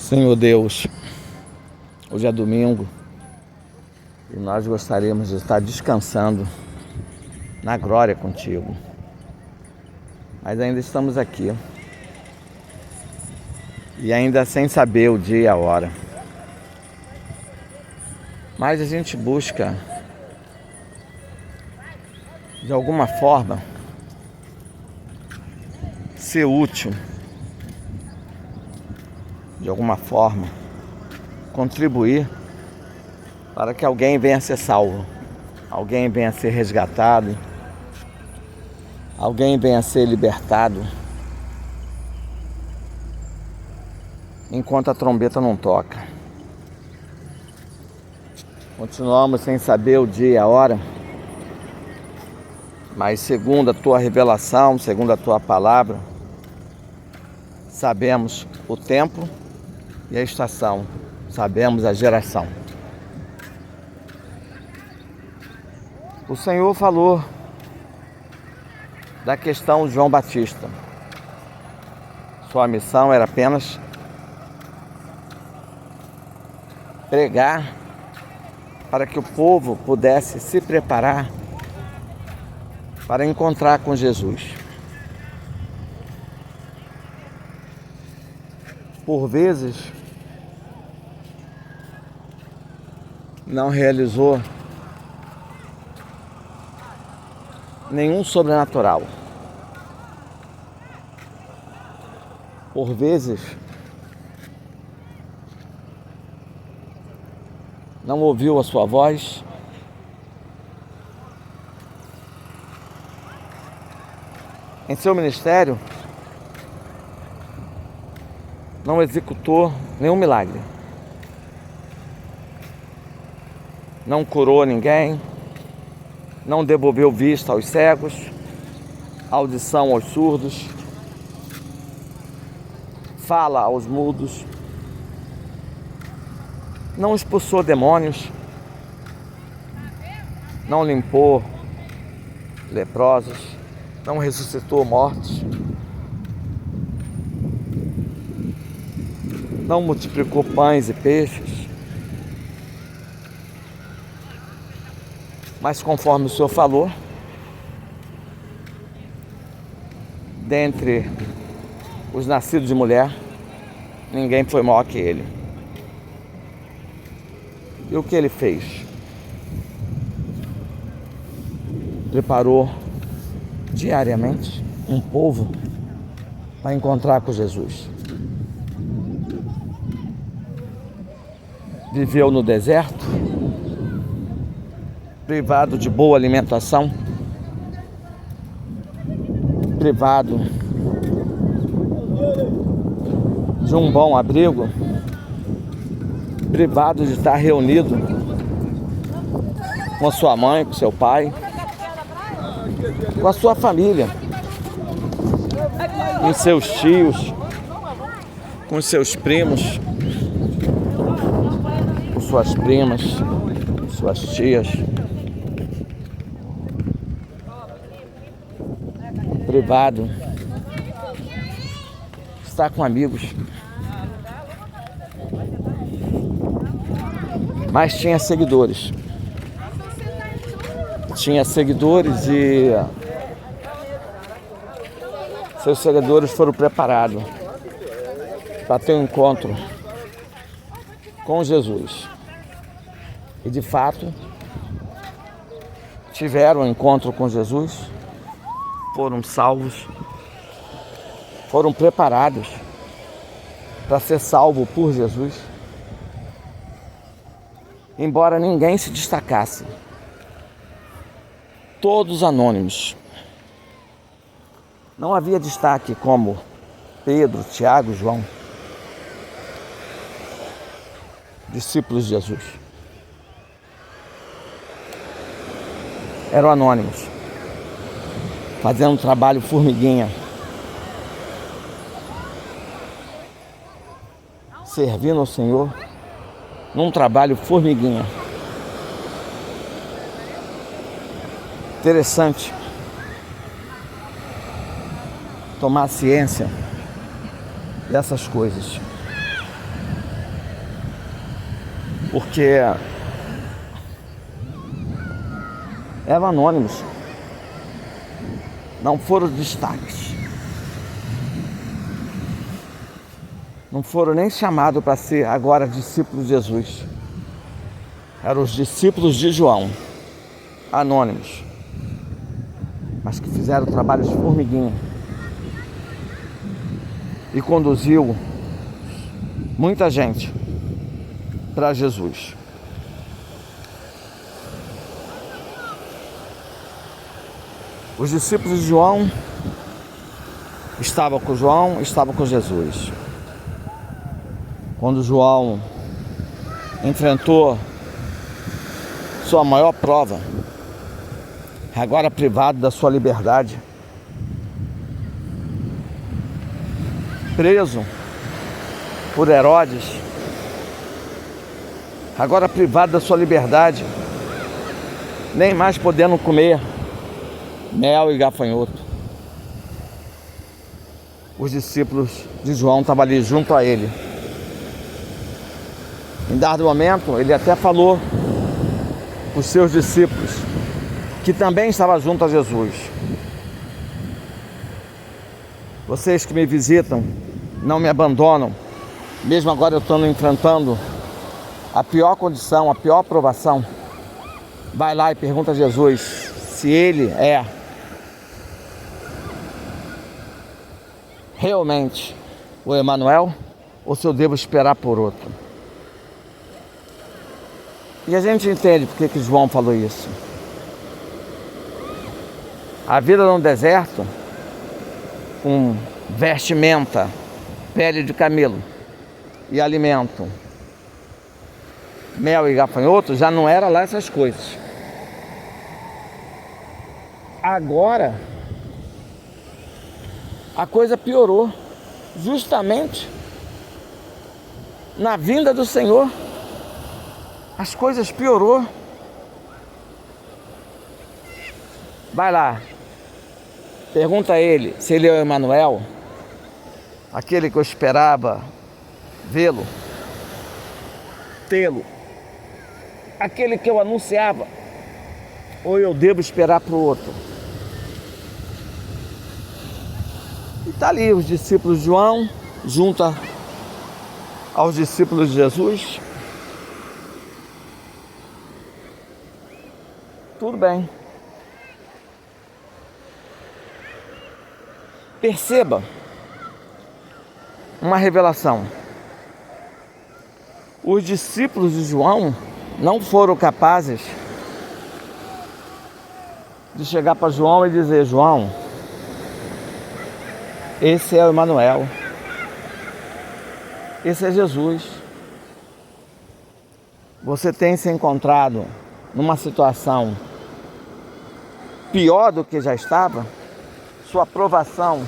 Senhor Deus, hoje é domingo e nós gostaríamos de estar descansando na glória contigo, mas ainda estamos aqui e ainda sem saber o dia e a hora, mas a gente busca de alguma forma ser útil, de alguma forma contribuir para que alguém venha a ser salvo, alguém venha a ser resgatado, alguém venha a ser libertado, enquanto a trombeta não toca. Continuamos sem saber o dia e a hora, mas segundo a tua revelação, segundo a tua palavra, sabemos o tempo e a estação, sabemos a geração. O Senhor falou da questão de João Batista. Sua missão era apenas pregar para que o povo pudesse se preparar para encontrar com Jesus. Por vezes, não realizou nenhum sobrenatural. Por vezes, não ouviu a sua voz. Em seu ministério, não executou nenhum milagre. Não curou ninguém, não devolveu vista aos cegos, audição aos surdos, fala aos mudos, não expulsou demônios, não limpou leprosos, não ressuscitou mortos, não multiplicou pães e peixes. Mas conforme o Senhor falou, dentre os nascidos de mulher, ninguém foi maior que ele. E o que ele fez? Preparou diariamente um povo para encontrar com Jesus. Viveu no deserto, privado de boa alimentação, privado de um bom abrigo, privado de estar reunido com a sua mãe, com seu pai, com a sua família, com seus tios, com seus primos, com suas primas, com suas tias. Privado, está com amigos, mas tinha seguidores e seus seguidores foram preparados para ter um encontro com Jesus e de fato tiveram um encontro com Jesus, foram salvos, foram preparados para ser salvo por Jesus, embora ninguém se destacasse, todos anônimos. Não havia destaque como Pedro, Tiago e João, discípulos de Jesus. Eram anônimos, fazendo um trabalho formiguinha, servindo ao Senhor num trabalho formiguinha. Interessante tomar ciência dessas coisas. porque eram anônimos, não foram destaques, não foram nem chamados para ser agora discípulos de Jesus. Eram os discípulos de João, anônimos, mas que fizeram trabalhos de formiguinha e conduziu muita gente para Jesus. Os discípulos de João estavam com João, estavam com Jesus. Quando João enfrentou sua maior prova, agora privado da sua liberdade, preso por Herodes, agora privado da sua liberdade, nem mais podendo comer mel e gafanhoto. Os discípulos de João estavam ali junto a ele. Em dado momento, ele até falou para os seus discípulos, que também estavam junto a Jesus: vocês que me visitam, não me abandonam, mesmo agora eu estou enfrentando a pior condição, a pior provação. Vai lá e pergunta a Jesus se ele é realmente o Emanuel ou se eu devo esperar por outro. E a gente entende por que João falou isso. A vida no deserto, com vestimenta, pele de camelo e alimento, mel e gafanhoto, já não era lá essas coisas. Agora a coisa piorou, justamente na vinda do Senhor. As coisas piorou. Vai lá, pergunta a ele se ele é o Emanuel, aquele que eu esperava vê-lo, tê-lo, aquele que eu anunciava, ou eu devo esperar para o outro. E está ali os discípulos de João, junto aos discípulos de Jesus. Tudo bem. Perceba uma revelação. Os discípulos de João não foram capazes de chegar para João e dizer: João, esse é o Emanuel, esse é Jesus. Você tem se encontrado numa situação pior do que já estava? Sua provação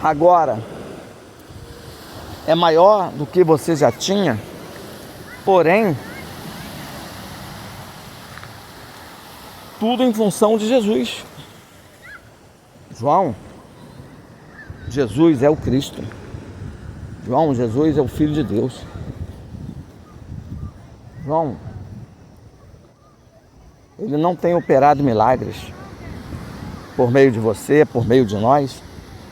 agora é maior do que você já tinha? Porém, tudo em função de Jesus. João, Jesus é o Cristo. João, Jesus é o Filho de Deus. João, ele não tem operado milagres por meio de você, por meio de nós,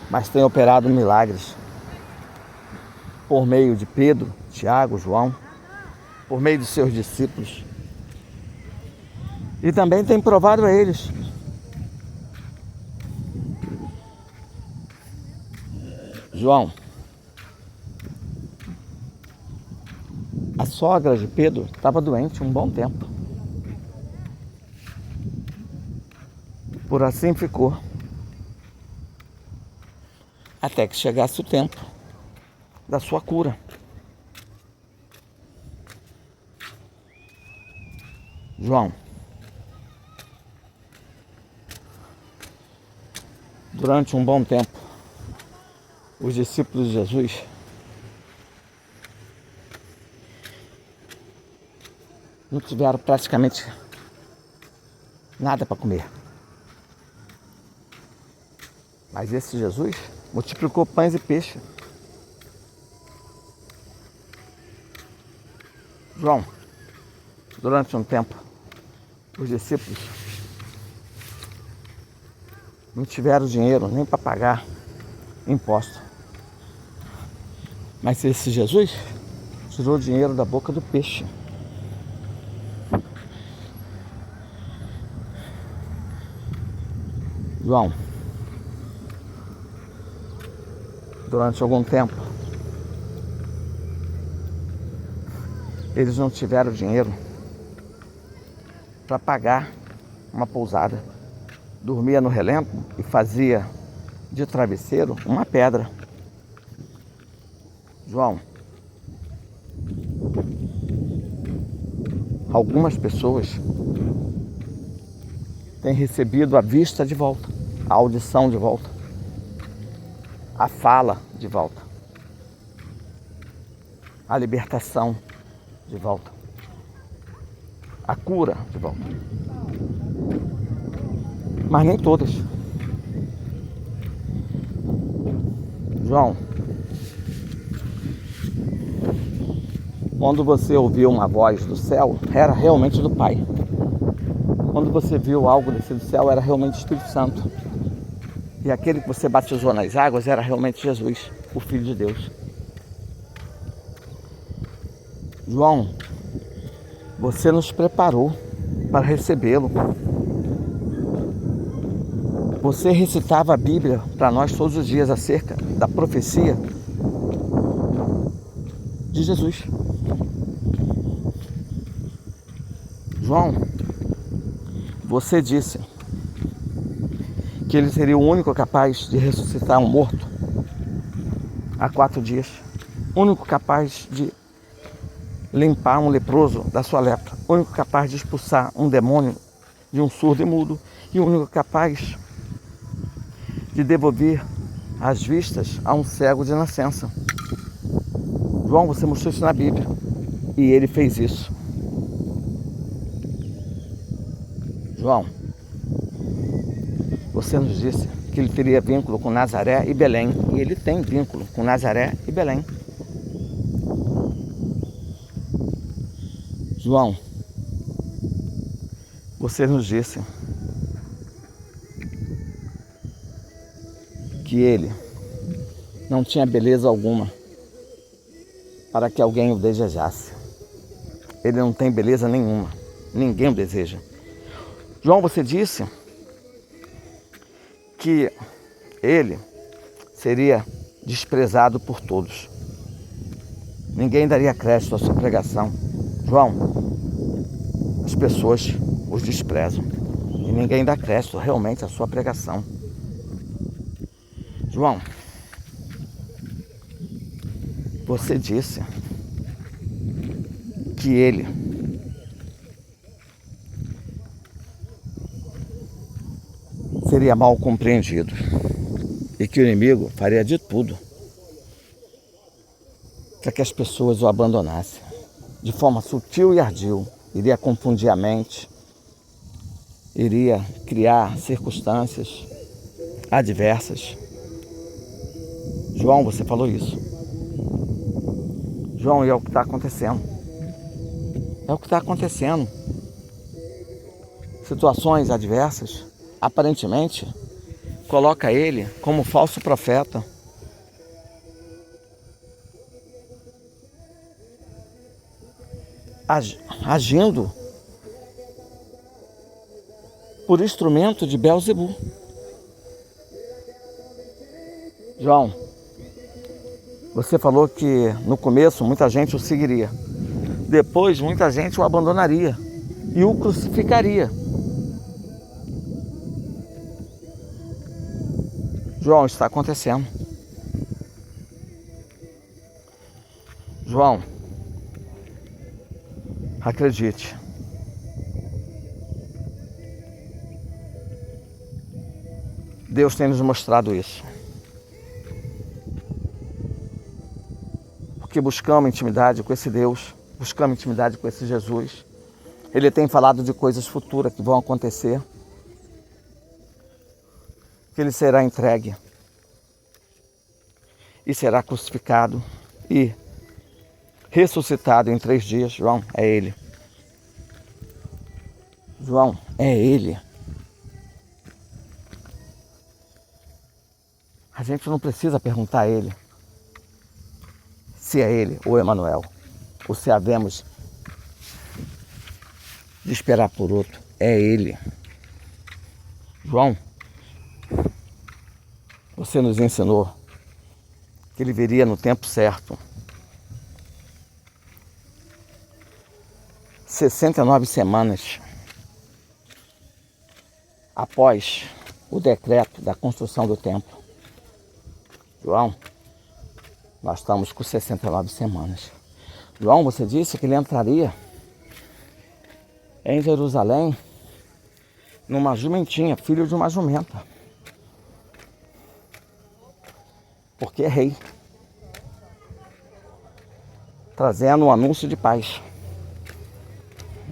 mas tem operado milagres por meio de Pedro, Tiago, João, por meio de seus discípulos. E também tem provado a eles. João, a sogra de Pedro estava doente um bom tempo. Por assim ficou. Até que chegasse o tempo da sua cura. João, durante um bom tempo, os discípulos de Jesus não tiveram praticamente nada para comer. Mas esse Jesus multiplicou pães e peixe. João, durante um tempo, os discípulos não tiveram dinheiro nem para pagar imposto. Mas esse Jesus tirou o dinheiro da boca do peixe. João, durante algum tempo, eles não tiveram dinheiro para pagar uma pousada. Dormia no relento e fazia de travesseiro uma pedra. João, algumas pessoas têm recebido a vista de volta, a audição de volta, a fala de volta, a libertação de volta, a cura de volta. Mas nem todas. João, quando você ouviu uma voz do céu, era realmente do Pai. Quando você viu algo descer do céu, era realmente o Espírito Santo. E aquele que você batizou nas águas era realmente Jesus, o Filho de Deus. João, você nos preparou para recebê-lo. Você recitava a Bíblia para nós todos os dias acerca da profecia de Jesus. João, você disse que ele seria o único capaz de ressuscitar um morto há 4 dias. Único capaz de limpar um leproso da sua lepra. Único capaz de expulsar um demônio de um surdo e mudo. E o único capaz de devolver as vistas a um cego de nascença. João, você mostrou isso na Bíblia. E ele fez isso. João, você nos disse que ele teria vínculo com Nazaré e Belém. E ele tem vínculo com Nazaré e Belém. João, você nos disse que ele não tinha beleza alguma para que alguém o desejasse. Ele não tem beleza nenhuma. Ninguém o deseja. João, você disse que ele seria desprezado por todos. Ninguém daria crédito à sua pregação. João, as pessoas os desprezam e ninguém dá crédito realmente à sua pregação. João, você disse que ele seria mal compreendido e que o inimigo faria de tudo para que as pessoas o abandonassem. De forma sutil e ardil, iria confundir a mente, iria criar circunstâncias adversas. João, você falou isso. João, e é o que está acontecendo. É o que está acontecendo. Situações adversas, aparentemente, coloca ele como falso profeta. Agindo por instrumento de Belzebu. João, você falou que no começo muita gente o seguiria. Depois muita gente o abandonaria e o crucificaria. João, está acontecendo. João, acredite. Deus tem nos mostrado isso. Porque buscamos intimidade com esse Deus, buscamos intimidade com esse Jesus. Ele tem falado de coisas futuras que vão acontecer. Que ele será entregue e será crucificado e ressuscitado em 3 dias. João, é Ele. João, é Ele. A gente não precisa perguntar a Ele se é Ele ou Emanuel, ou se havemos de esperar por outro. É Ele. João, você nos ensinou que Ele viria no tempo certo. 69 semanas após o decreto da construção do templo. João, nós estamos com 69 semanas. João, você disse que Ele entraria em Jerusalém numa jumentinha, filho de uma jumenta. Porque é rei. Trazendo um anúncio de paz.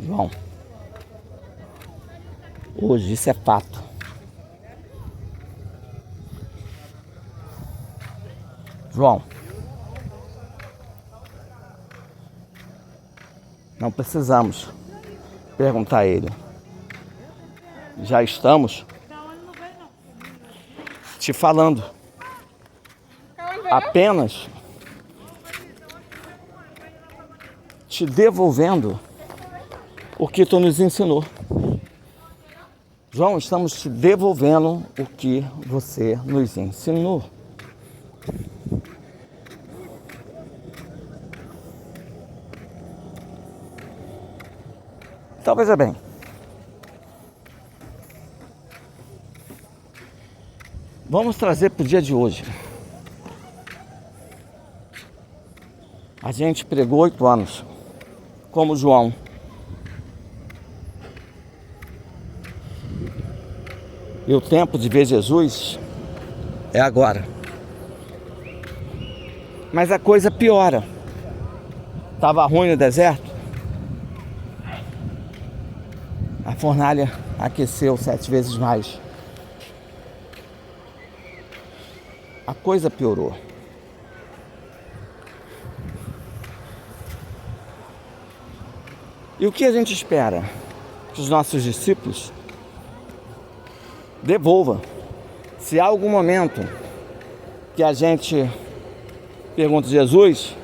João, hoje isso é fato. João, não precisamos perguntar a Ele. Já estamos te falando. Apenas te devolvendo o que tu nos ensinou. João, estamos te devolvendo o que você nos ensinou. Então, veja bem. Vamos trazer para o dia de hoje. A gente pregou 8 anos, como João. E o tempo de ver Jesus é agora. Mas a coisa piora. Estava ruim no deserto. A fornalha aqueceu 7 vezes mais. A coisa piorou. E o que a gente espera? Que os nossos discípulos devolvam. Se há algum momento que a gente pergunta, Jesus,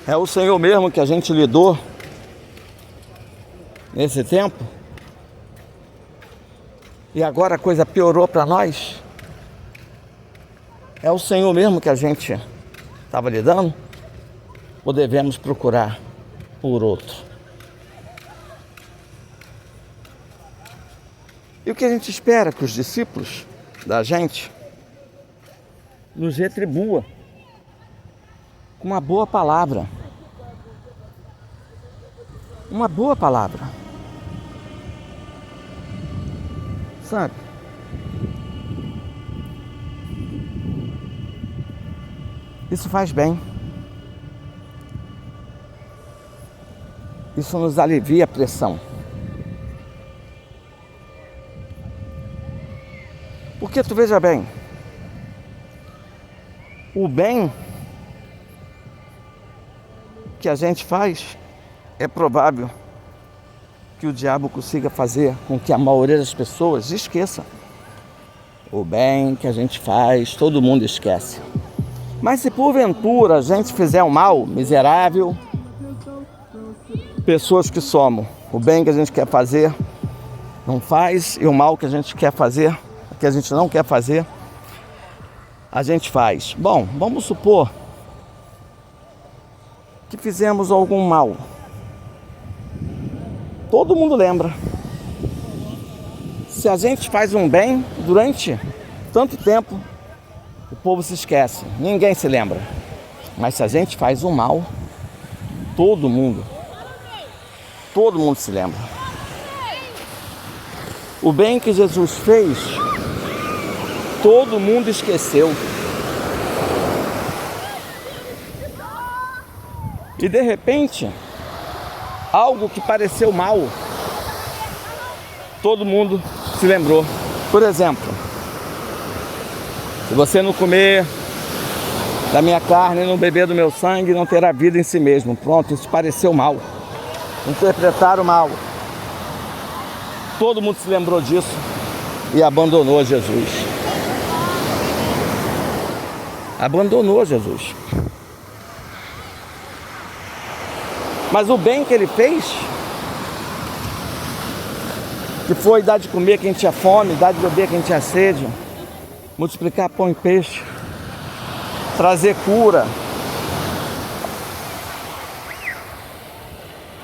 é o Senhor mesmo que a gente lidou nesse tempo? E agora a coisa piorou para nós? É o Senhor mesmo que a gente estava lidando? Ou devemos procurar por outro? E o que a gente espera? Que os discípulos da gente nos retribua com uma boa palavra. Uma boa palavra. Sabe? Isso faz bem. Isso nos alivia a pressão. Porque tu veja bem, o bem que a gente faz, é provável que o diabo consiga fazer com que a maioria das pessoas esqueça. O bem que a gente faz, todo mundo esquece. Mas se porventura a gente fizer o mal, miserável, pessoas que somos, o bem que a gente quer fazer, não faz, e o mal que a gente quer fazer, que a gente não quer fazer, a gente faz. Bom, vamos supor que fizemos algum mal. Todo mundo lembra. Se a gente faz um bem durante tanto tempo, o povo se esquece, ninguém se lembra. Mas se a gente faz um mal, todo mundo se lembra. O bem que Jesus fez, todo mundo esqueceu. E de repente, algo que pareceu mal, todo mundo se lembrou. Por exemplo, se você não comer da minha carne, não beber do meu sangue, não terá vida em si mesmo. Pronto, isso pareceu mal. Interpretaram mal. Todo mundo se lembrou disso e abandonou Jesus. Abandonou Jesus. Mas o bem que ele fez, que foi dar de comer quem tinha fome, dar de beber quem tinha sede, multiplicar pão e peixe, trazer cura,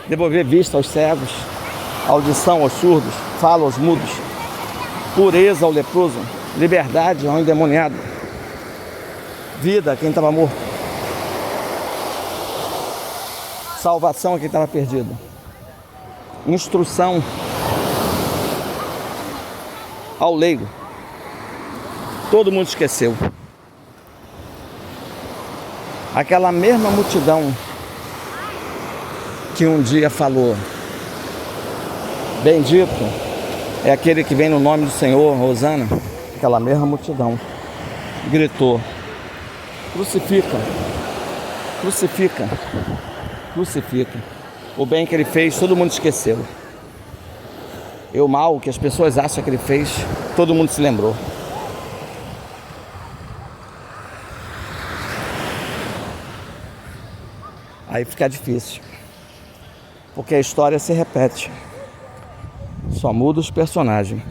devolver vista aos cegos, audição aos surdos, fala aos mudos, pureza ao leproso, liberdade ao endemoniado, vida a quem estava morto, salvação a quem estava perdido, instrução ao leigo. Todo mundo esqueceu. Aquela mesma multidão que um dia falou: bendito é aquele que vem no nome do Senhor, Hosana. Aquela mesma multidão gritou: crucifica, crucifica, crucifica. O bem que ele fez, todo mundo esqueceu. E o mal que as pessoas acham que ele fez, todo mundo se lembrou. Aí fica difícil, porque a história se repete, só muda os personagens.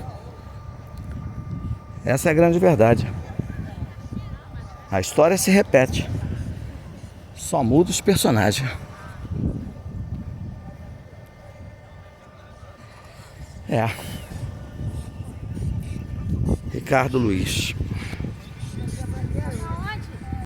Essa é a grande verdade. A história se repete, só muda os personagens. Ricardo Luiz.